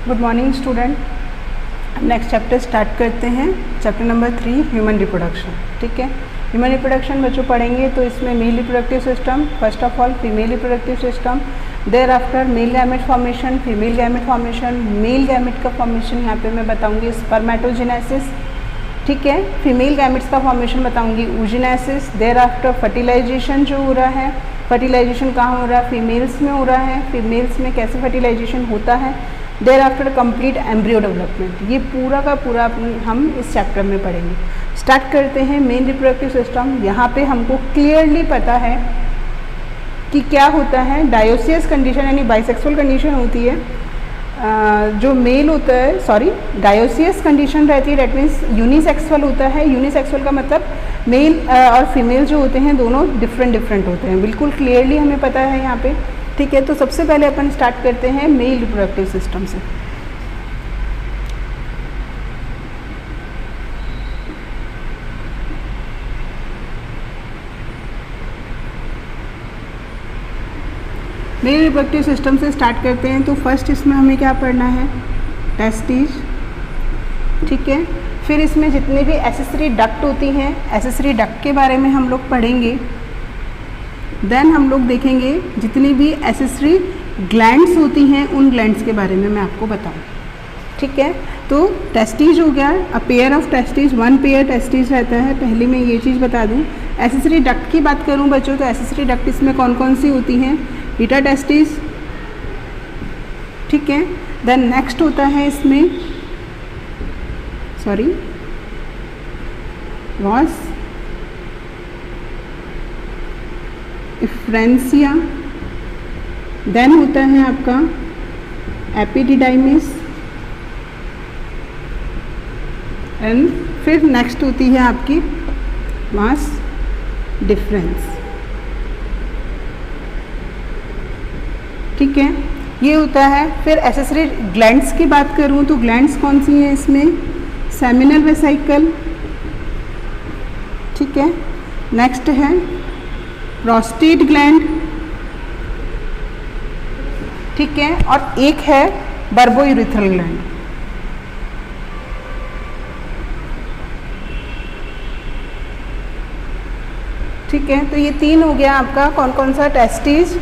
Good morning student. Next chapter start करते हैं। Chapter number 3 human reproduction. ठीक है, ह्यूमन रिप्रोडक्शन बच्चों पढ़ेंगे तो इसमें male reproductive system, first of all female reproductive system, thereafter male gamete formation, female gamete formation, male gamete का formation यहाँ पे मैं बताऊँगी स्पर्मेटोजेनेसिस। ठीक है, फीमेल गैमेट्स का फॉर्मेशन बताऊँगी oogenesis। देयर आफ्टर फर्टिलाइजेशन जो हो रहा है, फर्टिलाइजेशन कहाँ हो रहा है, फीमेल्स में हो रहा है, फीमेल्स में कैसे फर्टिलाइजेशन होता है। Thereafter complete embryo development. ये पूरा का पूरा हम इस चैप्टर में पढ़ेंगे। स्टार्ट करते हैं मेल रिप्रोडक्टिव सिस्टम। यहाँ पे हमको क्लियरली पता है कि क्या होता है। डायोसियस कंडीशन यानी बाइसेक्सुअल कंडीशन होती है। जो मेल होता है, डायोसियस कंडीशन रहती है, डेट मीन्स यूनिसेक्सुअल होता है। यूनिसेक्सुअल का मतलब मेल और फीमेल जो होते हैं दोनों डिफरेंट होते हैं। बिल्कुल क्लियरली हमें पता है यहाँ पे। ठीक है, तो सबसे पहले अपन स्टार्ट करते हैं मेल रिप्रोडक्टिव सिस्टम से। मेल रिप्रोडक्टिव सिस्टम से स्टार्ट करते हैं तो फर्स्ट इसमें हमें क्या पढ़ना है, टेस्टिस। ठीक है, फिर इसमें जितनी भी एक्सेसरी डक्ट होती हैं, एक्सेसरी डक्ट के बारे में हम लोग पढ़ेंगे। देन हम लोग देखेंगे जितनी भी एक्सेसरी ग्लैंड्स होती हैं उन ग्लैंड्स के बारे में मैं आपको बताऊँ। ठीक है, तो टेस्टिस हो गया, a pair of testis, 1 pair testis रहता है। पहले मैं ये चीज़ बता दूँ। एक्सेसरी डक्ट की बात करूँ बच्चों तो एक्सेसरी डक्ट इसमें कौन कौन सी होती हैं, बीटा टेस्टिस। ठीक है, देन नेक्स्ट होता है इसमें वॉस इफ्रेंसिया। देन होता है आपका एपिडिडाइमिस एंड फिर नेक्स्ट होती है आपकी वास डिफरेंस। ठीक है, ये होता है। फिर एक्सेसरी ग्लैंड्स की बात करूँ तो ग्लैंड्स कौन सी हैं इसमें, सेमिनल वेसिकल। ठीक है, नेक्स्ट है प्रोस्टेट ग्लैंड। ठीक है, और एक है बर्बोयूरिथ्रल ग्लैंड। ठीक है, तो ये 3 हो गया आपका कौन कौन सा, testis,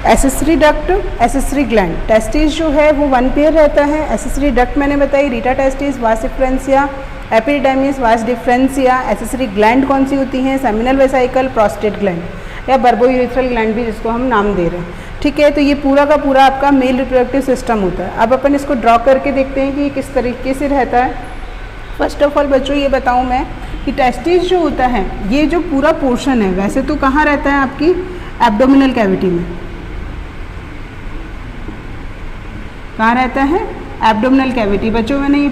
accessory duct, accessory gland. Testis जो है वो 1 पेयर रहता है। एक्सेसरी डक्ट मैंने बताई, रीटा टेस्टिस, वास इफ्रेंसिया, एपिडिडाइमिस, वास डिफरेंसिया। एक्सेसरी ग्लैंड कौन सी होती हैं, सेमिनल वेसिकल, प्रोस्टेट ग्लैंड या बर्बोयूरिथ्रल ग्लैंड भी जिसको हम नाम दे रहे हैं। ठीक है, तो ये पूरा का पूरा आपका मेल रिप्रोडक्टिव सिस्टम होता है। अब अपन इसको ड्रॉ करके देखते हैं कि ये किस तरीके से रहता है। फर्स्ट ऑफ ऑल बच्चों ये बताऊँ मैं कि टेस्टिस जो होता है, ये जो पूरा पोर्शन है वैसे तो कहाँ रहता है, आपकी एब्डोमिनल कैविटी में। कहाँ रहता है, एब्डोमिनल कैविटी। बच्चों मैंने ये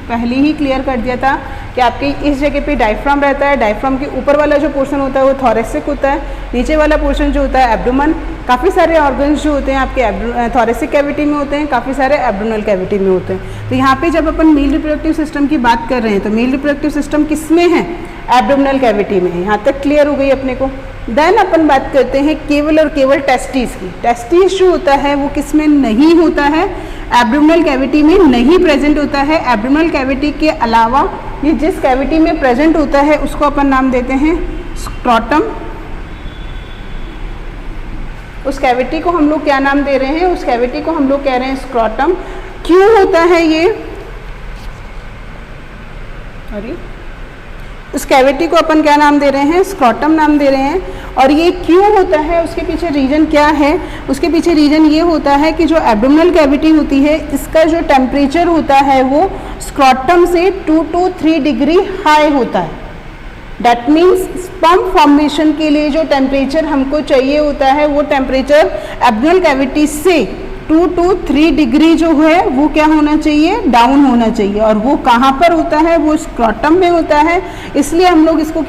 पहले ही क्लियर कर दिया था कि आपके इस जगह पे डायफ्राम रहता है। डायफ्राम के ऊपर वाला जो पोर्शन होता है वो थोरेसिक होता है, नीचे वाला पोर्शन जो होता है एब्डोमन। काफ़ी सारे ऑर्गन्स जो होते हैं आपके थोरेसिक कैविटी में होते हैं, काफ़ी सारे एब्डोमिनल कैविटी में होते हैं। तो यहाँ पे जब अपन मेल रिप्रोडक्टिव सिस्टम की बात कर रहे हैं तो मेल रिप्रोडक्टिव सिस्टम किस में है, एब्डोमिनल कैविटी में। यहाँ तक क्लियर हो गई अपने को। देन अपन बात करते हैं केवल और केवल टेस्टिस की। टेस्टिस जो होता है वो किस में नहीं होता है, एब्डोमिनल कैविटी में नहीं प्रेजेंट होता है। एब्डोमिनल कैविटी के अलावा ये जिस कैविटी में प्रेजेंट होता है उसको अपन नाम देते हैं स्क्रोटम। उस कैविटी को हम लोग क्या नाम दे रहे हैं, उस कैविटी को हम लोग कह रहे हैं स्क्रोटम। क्यों होता है ये, उस कैविटी को अपन क्या नाम दे रहे हैं, स्क्रोटम नाम दे रहे हैं। और ये क्यों होता है, उसके पीछे रीजन क्या है, उसके पीछे रीजन ये होता है कि जो एब्डोमिनल कैविटी होती है इसका जो टेम्परेचर होता है वो स्क्रोटम से 2 to 3 डिग्री हाई होता है। डैट मीन्स स्पर्म फॉर्मेशन के लिए जो टेम्परेचर हमको चाहिए होता है वो टेम्परेचर एब्डोमिनल कैविटी से 2 to 3 डिग्री जो है वो क्या होना चाहिए, डाउन होना चाहिए। और वो कहाँ पर होता है, वो स्क्रोटम में होता है। इसलिए हम लोग इसको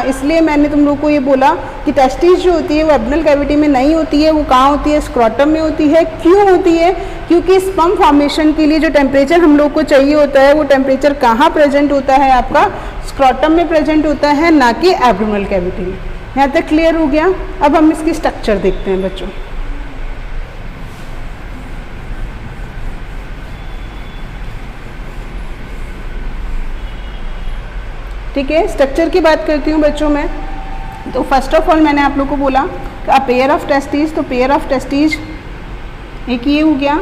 इसलिए मैंने तुम लोग को ये बोला कि टेस्टिस जो होती है वो एब्डोमिनल कैविटी में नहीं होती है, वो कहाँ होती है, स्क्रोटम में होती है। क्यों होती है, क्योंकि स्पर्म फॉर्मेशन के लिए जो टेम्परेचर हम लोग को चाहिए होता है वो टेम्परेचर कहाँ प्रेजेंट होता है, आपका स्क्रोटम में प्रेजेंट होता है, ना कि एब्डोमिनल कैविटी में। यहाँ तक क्लियर हो गया। अब हम इसकी स्ट्रक्चर देखते हैं बच्चों। ठीक है। स्ट्रक्चर की बात करती हूँ बच्चों मैं, तो फर्स्ट ऑफ ऑल मैंने आप लोग को बोला कि अ पेयर ऑफ टेस्टिस, तो पेयर ऑफ टेस्टिस एक ये हो गया,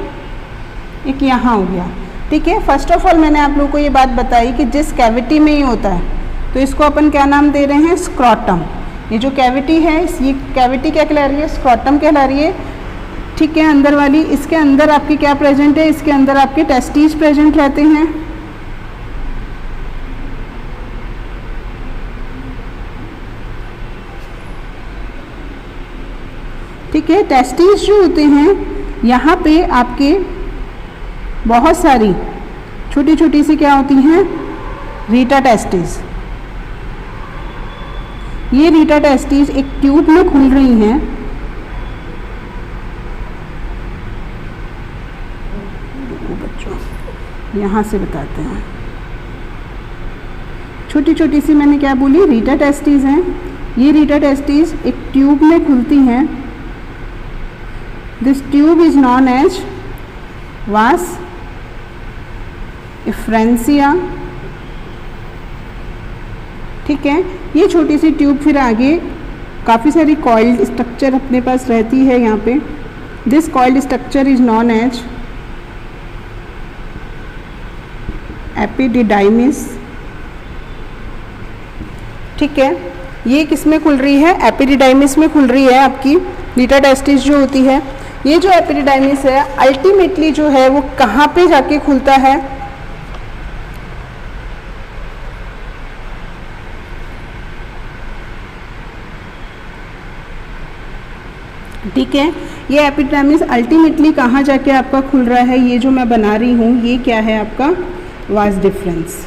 एक यहाँ हो गया, ठीक है। फर्स्ट ऑफ ऑल मैंने आप लोग को ये बात बताई कि जिस कैविटी में ये होता है तो इसको अपन क्या नाम दे रहे हैं, स्क्रॉटम। ये जो कैविटी है, ये कैविटी क्या कहला रही है, स्क्रॉटम कहला रही है, ठीक है, अंदर वाली। इसके अंदर आपकी क्या प्रेजेंट है, इसके अंदर आपके टेस्टिस प्रेजेंट रहते हैं, ठीक है। टेस्टिस जो होते हैं यहाँ पे आपके बहुत सारी छोटी छोटी सी क्या होती हैं, रीटा टेस्टिस। ये रीटा टेस्टिस एक ट्यूब में खुल रही हैं, बच्चों यहाँ से बताते हैं, छोटी छोटी सी मैंने क्या बोली, रीटा टेस्टिस हैं। ये रीटा टेस्टिस एक ट्यूब में खुलती हैं। This tube is known as vas deferens, ठीक है। ये छोटी सी ट्यूब फिर आगे काफ़ी सारी कॉइल्ड स्ट्रक्चर अपने पास रहती है यहाँ पे। This coiled structure is known as epididymis, ठीक है। ये किस में खुल रही है, एपिडिडाइमिस में खुल रही है आपकी रीटा टेस्टिस जो होती है। ये जो एपिडिडाइमिस है अल्टीमेटली जो है वो कहाँ पे जाके खुलता है, ठीक है। ये एपिडिडाइमिस अल्टीमेटली कहाँ जाके आपका खुल रहा है, ये जो मैं बना रही हूँ ये क्या है आपका, वास डिफरेंस।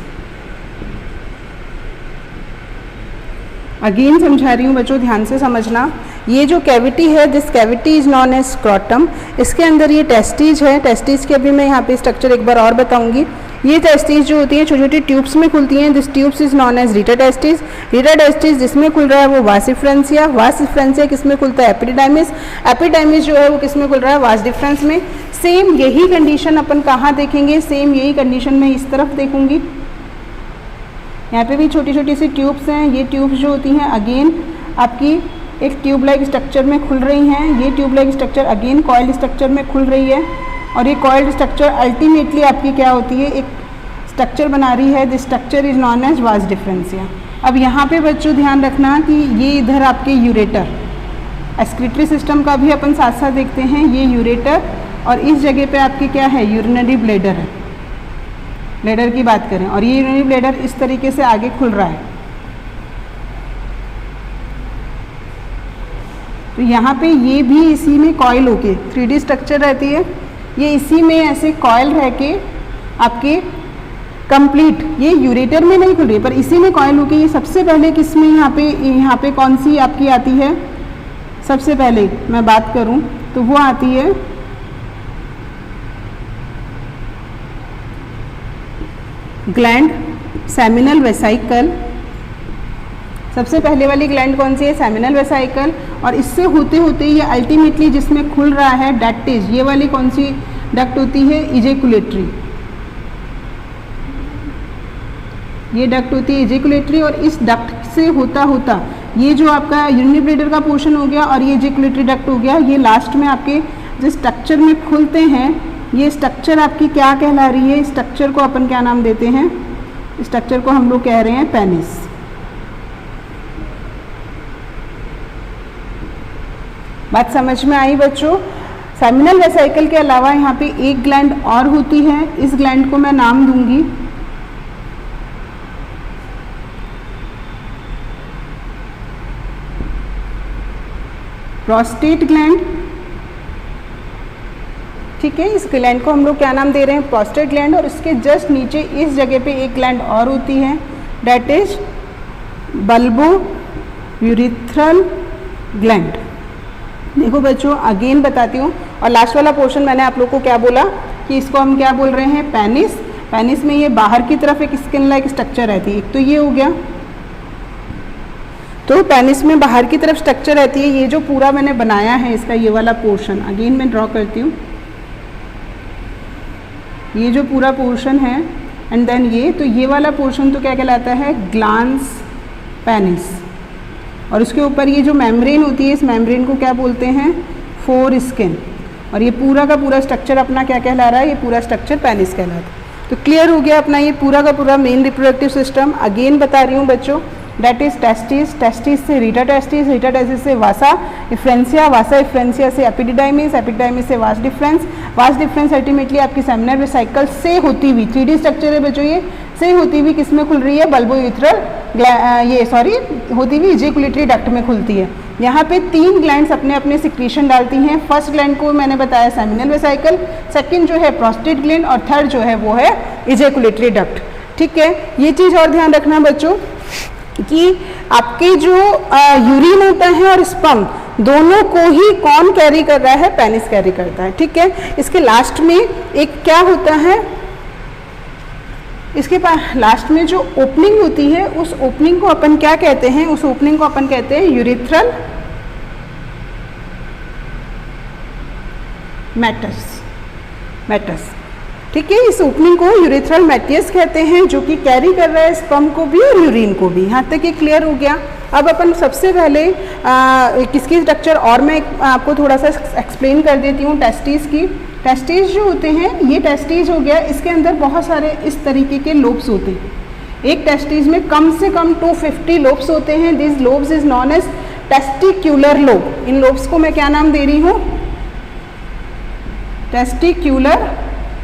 अगेन समझा रही हूँ बच्चों, ध्यान से समझना। ये जो कैविटी है, this cavity is known as scrotum. इसके अंदर ये टेस्टिस है। टेस्टिस के अभी मैं यहाँ पे स्ट्रक्चर एक बार और बताऊंगी। ये टेस्टिस जो होती है छोटी छोटी ट्यूब्स में खुलती हैं। This tubes is known as rete testis. Rete testis जिसमें खुल रहा है वो वास डिफरेंसिया। वास डिफरेंसिया किस में खुलता है, एपिडिडाइमिस। एपिडाइमिस जो है वो किस में खुल रहा है, वास डिफरेंस में। सेम यही कंडीशन अपन कहाँ देखेंगे, सेम यही कंडीशन मैं इस तरफ देखूंगी। यहाँ पे भी छोटी छोटी सी ट्यूब्स हैं। ये ट्यूब्स जो होती हैं अगेन आपकी एक ट्यूब लाइक स्ट्रक्चर में खुल रही हैं। ये tube like structure again coiled structure में खुल रही है, और ये कॉइल्ड स्ट्रक्चर अल्टीमेटली आपकी क्या होती है, एक स्ट्रक्चर बना रही है। This structure is known as vas deferens. अब यहाँ पे बच्चों ध्यान रखना कि ये इधर आपके यूरेटर, एक्सक्रीटरी सिस्टम का भी अपन साथ साथ देखते हैं। ये यूरेटर, और इस जगह पे आपकी क्या है, यूरिनरी ब्लैडर है। ब्लैडर की बात करें, और ये यूरिनरी ब्लैडर इस तरीके से आगे खुल रहा है। तो यहाँ पे ये भी इसी में कॉइल होके 3D स्ट्रक्चर रहती है। ये इसी में ऐसे कॉइल रह के आपके कंप्लीट, ये यूरेटर में नहीं खुल रही है पर इसी में कॉइल होके ये सबसे पहले किस में, यहाँ पे कौन सी आपकी आती है, सबसे पहले मैं बात करूँ तो वो आती है ग्लैंड सेमिनल वेसाइकल। सबसे पहले वाली ग्लैंड कौन सी है, सेमिनल वेसाइकल। और इससे होते होते ये अल्टीमेटली जिसमें खुल रहा है डक्ट इज, ये वाली कौन सी डक्ट होती है, इजेकुलेटरी। ये डक्ट होती है इजेकुलेटरी, और इस डक्ट से होता होता ये जो आपका यूरिनरी ब्लैडर का पोर्शन हो गया और ये इजेकुलेटरी डक्ट हो गया, ये लास्ट में आपके जिस स्ट्रक्चर में खुलते हैं, ये स्ट्रक्चर आपकी क्या कहला रही है, स्ट्रक्चर को अपन क्या नाम देते हैं, स्ट्रक्चर को हम लोग कह रहे हैं पेनिस। बात समझ में आई बच्चों। सेमिनल वेसाइकल के अलावा यहाँ पे एक ग्लैंड और होती है, इस ग्लैंड को मैं नाम दूंगी प्रोस्टेट ग्लैंड। ठीक है, इस ग्लैंड को हम लोग क्या नाम दे रहे हैं, प्रोस्टेट ग्लैंड। और इसके जस्ट नीचे इस जगह पे एक ग्लैंड और होती है, that is bulbourethral gland. देखो बच्चों अगेन बताती हूँ, और लास्ट वाला पोर्शन मैंने आप लोग को क्या बोला कि इसको हम क्या बोल रहे हैं, पेनिस। पेनिस में ये बाहर की तरफ एक स्किन लाइक स्ट्रक्चर रहती है, एक तो ये हो गया, तो पेनिस में बाहर की तरफ स्ट्रक्चर रहती है। ये जो पूरा मैंने बनाया है इसका ये वाला पोर्शन अगेन मैं ड्रॉ करती हूँ। ये जो पूरा पोर्शन है एंड देन ये वाला पोर्शन तो क्या कहलाता है, ग्लांस पेनिस, और उसके ऊपर ये जो मेम्ब्रेन होती है, इस मेम्ब्रेन को क्या बोलते हैं, फोर स्किन, और ये पूरा का पूरा स्ट्रक्चर अपना क्या कहला रहा है, ये पूरा स्ट्रक्चर पेनिस कहलाता है। तो क्लियर हो गया अपना ये पूरा का पूरा मेन रिप्रोडक्टिव सिस्टम। अगेन बता रही हूँ बच्चों, डेट इज टेस्टिस, टेस्टिस से रीटा टेस्टिस से वासा इफ्रेंसिया, वासा इफ्रेंसिया से एपिडिडाइमिस, एपिडिडाइमिस से वास डिफरेंस अल्टीमेटली आपकी सेमिनल वेसिकल से होती हुई 3D स्ट्रक्चर है बच्चों, ये से होती हुई किस में खुल रही है, बल्बोयूथरल होती हुई इजैकुलेटरी डक्ट में खुलती है। यहाँ पे 3 ग्लैंड्स अपने अपने सिक्रीशन डालती हैं। फर्स्ट ग्लैंड को मैंने बताया सेमिनल वेसिकल, सेकंड जो है प्रोस्टेट ग्लैंड, और थर्ड जो है वो है इजैकुलेटरी डक्ट। ठीक है, ये चीज़ और ध्यान रखना बच्चों कि आपके जो यूरिन होता है और स्पर्म दोनों को ही कौन कैरी कर रहा है, पेनिस कैरी करता है। ठीक है, इसके लास्ट में एक क्या होता है, इसके पास लास्ट में जो ओपनिंग होती है, उस ओपनिंग को अपन क्या कहते हैं, उस ओपनिंग को अपन कहते हैं यूरिथ्रल मैटस। ठीक है, इस ओपनिंग को यूरिथ्रल मैटियस कहते हैं, जो कि कैरी कर रहा है स्पर्म को भी और यूरिन को भी। यहाँ तक ये क्लियर हो गया। अब अपन सबसे पहले किसकी स्ट्रक्चर और मैं आपको थोड़ा सा एक्सप्लेन कर देती हूँ, टेस्टिस की। टेस्टिस जो होते हैं, ये टेस्टिस हो गया, इसके अंदर बहुत सारे इस तरीके के लोब्स होते हैं। एक टेस्टिस में कम से कम 250 लोब्स होते हैं। This lobes is known as testicular lobe. इन लोब्स को मैं क्या नाम दे रही हूँ, टेस्टिक्यूलर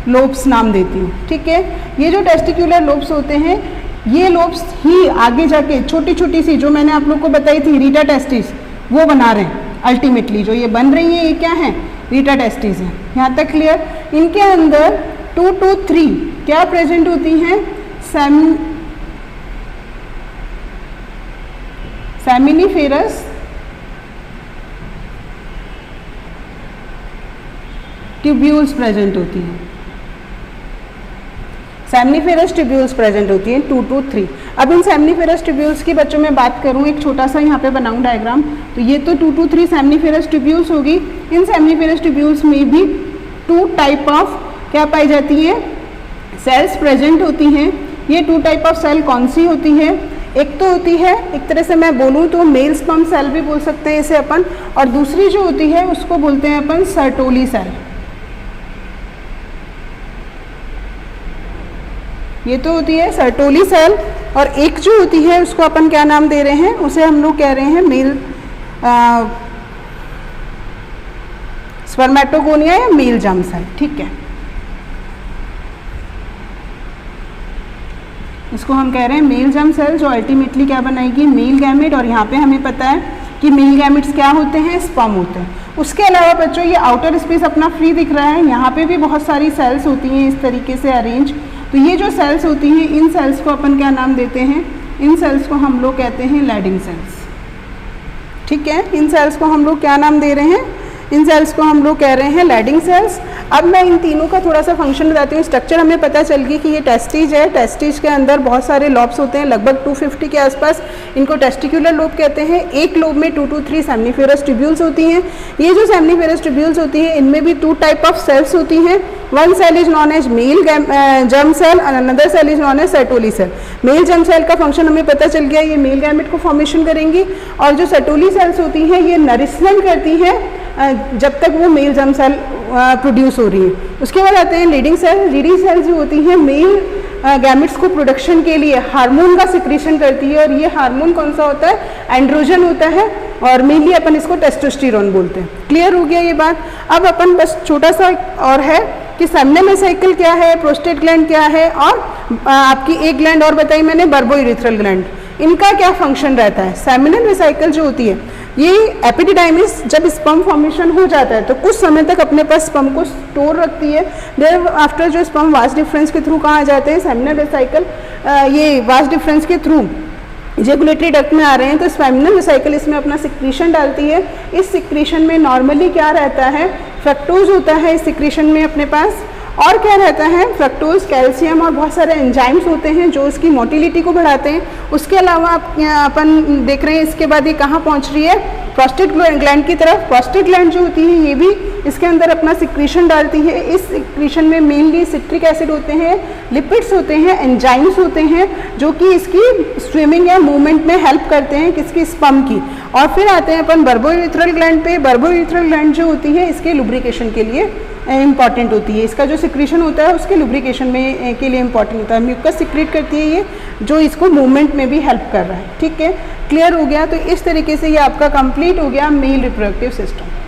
लोब्स नाम देती हूँ। ठीक है, ये जो टेस्टिक्यूलर लोब्स होते हैं, ये लोब्स ही आगे जाके छोटी छोटी सी जो मैंने आप लोग को बताई थी रीटा टेस्टिस, वो बना रहे हैं। अल्टीमेटली जो ये बन रही है, ये क्या है, रीटा टेस्टिस है। यहाँ तक क्लियर। इनके अंदर 2 to 3 क्या प्रेजेंट होती हैं, सेमिनिफेरस ट्यूब्यूल्स प्रेजेंट होती हैं। सेमिनिफेरस ट्यूब्यूल्स प्रेजेंट होती हैं 2 to 3। अब इन सेमिनिफेरस ट्यूब्यूल्स की बच्चों में बात करूं, एक छोटा सा यहाँ पे बनाऊं डायग्राम, तो ये तो 2 to 3 सेमिनिफेरस ट्यूब्यूल्स होगी। इन सेमिनिफेरस ट्यूब्यूल्स में भी 2 टाइप ऑफ क्या पाई जाती है, सेल्स प्रेजेंट होती हैं। ये 2 टाइप ऑफ सेल कौन सी होती है, एक तो होती है, एक तरह से मैं बोलूँ तो मेल स्पर्म सेल भी बोल सकते हैं इसे अपन, और दूसरी जो होती है उसको बोलते हैं अपन सर्टोली सेल। ये तो होती है सर्टोली सेल, और एक जो होती है उसको अपन क्या नाम दे रहे हैं, उसे हम लोग कह रहे हैं मेल स्पर्मेटोगोनिया या मेल जर्म सेल। ठीक है, इसको हम कह रहे हैं मेल जर्म सेल, जो अल्टीमेटली क्या बनाएगी, मेल गैमेट। और यहाँ पे हमें पता है कि मेल गैमेट्स क्या होते हैं, स्पर्म होते हैं। उसके अलावा बच्चों ये आउटर स्पेस अपना फ्री दिख रहा है, यहाँ पे भी बहुत सारी सेल्स होती हैं इस तरीके से अरेंज। तो ये जो सेल्स होती हैं, इन सेल्स को अपन क्या नाम देते हैं, इन सेल्स को हम लोग कहते हैं लैडिंग सेल्स। ठीक है, इन सेल्स को हम लोग क्या नाम दे रहे हैं, इन सेल्स को हम लोग कह रहे हैं लैडिंग सेल्स। अब मैं इन तीनों का थोड़ा सा फंक्शन बताती हूँ। स्ट्रक्चर हमें पता चल गई कि ये टेस्टिज है, टेस्टिज के अंदर बहुत सारे लॉब्स होते हैं, लगभग 250 के आसपास। इनको टेस्टिक्यूलर लोब कहते हैं। एक लोब में 2 to 3 सेमिनिफेरस ट्यूब्यूल्स होती हैं। ये जो सेमिनिफेरस ट्यूब्यूल्स होती हैं, इनमें भी 2 टाइप ऑफ सेल्स होती हैं। One cell is known as male germ cell और another cell is known as Sertoli cell. Male germ cell का फंक्शन हमें पता चल गया, ये मेल गैमेट को फॉर्मेशन करेंगी, और जो सर्टोली सेल्स होती हैं ये नरिशमेंट करती हैं जब तक वो मेल जर्म सेल प्रोड्यूस हो रही है। उसके बाद आते हैं लीडिंग सेल। लीडिंग सेल जो होती हैं मेल गैमेट्स को प्रोडक्शन के लिए हार्मोन का सिक्रीशन करती है, और ये हार्मोन कौन सा होता है, एंड्रोजन होता है, और मेनली अपन इसको टेस्टोस्टेरोन बोलते हैं। क्लियर हो गया ये बात। अब अपन बस छोटा सा और है कि सेमिनल वेसिकल क्या है, प्रोस्टेट ग्लैंड क्या है, और आपकी एक ग्लैंड और बताई मैंने, बर्बोयूरेथ्रल ग्लैंड, इनका क्या फंक्शन रहता है। सेमिनल वेसिकल जो होती है, ये एपिडिडाइमिस जब स्पर्म फॉर्मेशन हो जाता है तो कुछ समय तक अपने पास स्पर्म को स्टोर रखती है। देयर आफ्टर जो स्पर्म वास डिफरेंस के थ्रू कहाँ आ जाते हैं, सेमिनल वेसिकल, ये वास डिफरेंस के थ्रू इजैकुलेटरी डक्ट में आ रहे हैं, तो सेमिनल वेसिकल इसमें अपना सिक्रीशन डालती है। इस सिक्रीशन में नॉर्मली क्या रहता है, फ्रक्टोज होता है इस सिक्रीशन में अपने पास, और क्या रहता है, फ्रक्टोज, कैल्शियम और बहुत सारे एंजाइम्स होते हैं जो उसकी मोटिलिटी को बढ़ाते हैं। उसके अलावा अपन देख रहे हैं इसके बाद ये कहाँ पहुँच रही है, प्रोस्टेट ग्लैंड की तरफ। प्रोस्टेट ग्लैंड जो होती है ये भी इसके अंदर अपना सिक्रीशन डालती है। इस सिक्रीशन में मेनली सिट्रिक एसिड होते हैं, लिपिड्स होते हैं, एंजाइम्स होते हैं जो कि इसकी स्विमिंग या मूवमेंट में हेल्प करते हैं, किसकी, स्पर्म की। और फिर आते हैं अपन बर्बोयूरेथ्रल ग्लैंड पे। बर्बोयूरेथ्रल ग्लैंड जो होती है इसके लुब्रिकेशन के लिए इंपॉर्टेंट होती है। इसका जो सिक्रीशन होता है उसके लुब्रिकेशन में के लिए इंपॉर्टेंट होता है। म्यूकस सिक्रीट करती है ये, जो इसको मूवमेंट में भी हेल्प कर रहा है। ठीक है, क्लियर हो गया। तो इस तरीके से ये आपका कंप्लीट हो गया मेल रिप्रोडक्टिव सिस्टम।